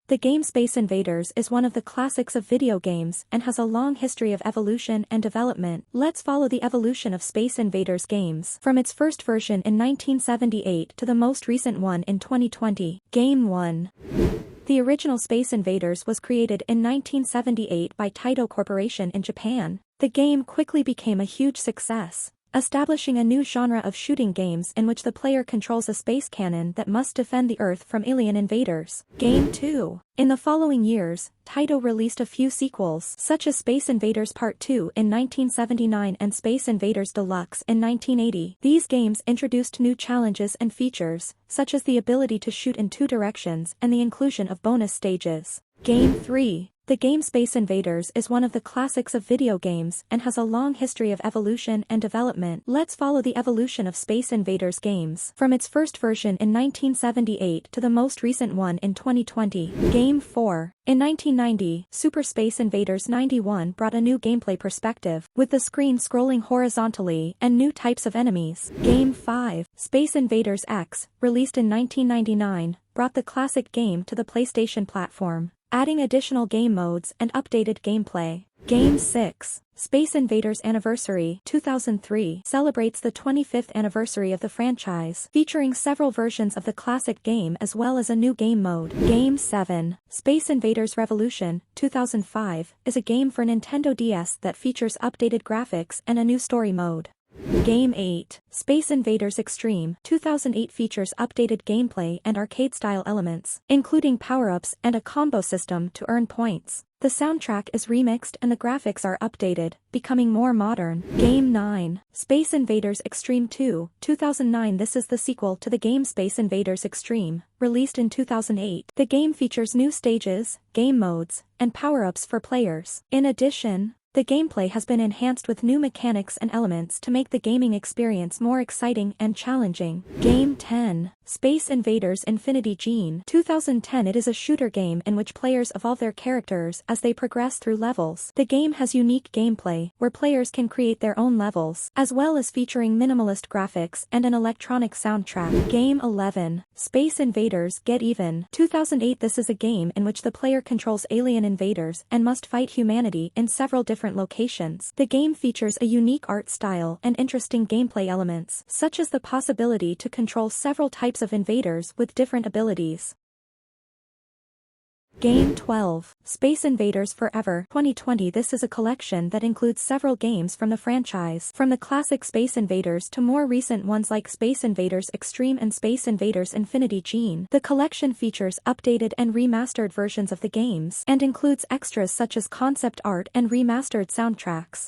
The game Space Invaders is one of the classics of video games and has a long history of evolution and development. Let's follow the evolution of Space Invaders games from its first version in 1978 to the most recent one in 2020. Game 1. The original Space Invaders was created in 1978 by Taito Corporation in Japan. The game quickly became a huge success, establishing a new genre of shooting games in which the player controls a space cannon that must defend the Earth from alien invaders. Game 2. In the following years, Taito released a few sequels, such as Space Invaders Part 2 in 1979 and Space Invaders Deluxe in 1980. These games introduced new challenges and features, such as the ability to shoot in 2 directions and the inclusion of bonus stages. Game 3. The game Space Invaders is one of the classics of video games and has a long history of evolution and development. Let's follow the evolution of Space Invaders games from its first version in 1978 to the most recent one in 2020. Game 4. In 1990, Super Space Invaders 91 brought a new gameplay perspective, with the screen scrolling horizontally and new types of enemies. Game 5. Space Invaders X, released in 1999, brought the classic game to the PlayStation platform, adding additional game modes and updated gameplay. Game 6. Space Invaders Anniversary 2003 celebrates the 25th anniversary of the franchise, featuring several versions of the classic game as well as a new game mode. Game 7. Space Invaders Revolution 2005 is a game for Nintendo DS that features updated graphics and a new story mode. Game 8. Space Invaders Extreme 2008 features updated gameplay and arcade-style elements, including power-ups and a combo system to earn points. The soundtrack is remixed and the graphics are updated, becoming more modern. Game 9. Space Invaders Extreme 2, 2009. This is the sequel to the game Space Invaders Extreme, released in 2008. The game features new stages, game modes, and power-ups for players. In addition, the gameplay has been enhanced with new mechanics and elements to make the gaming experience more exciting and challenging. Game 10. Space Invaders Infinity Gene 2010. It is a shooter game in which players evolve their characters as they progress through levels. The game has unique gameplay, where players can create their own levels, as well as featuring minimalist graphics and an electronic soundtrack. Game 11. Space Invaders Get Even 2008. This is a game in which the player controls alien invaders and must fight humanity in several different locations. The game features a unique art style and interesting gameplay elements, such as the possibility to control several types of invaders with different abilities. Game 12. Space Invaders Forever 2020. This is a collection that includes several games from the franchise, from the classic Space Invaders to more recent ones like Space Invaders Extreme and Space Invaders Infinity Gene. The collection features updated and remastered versions of the games, and includes extras such as concept art and remastered soundtracks.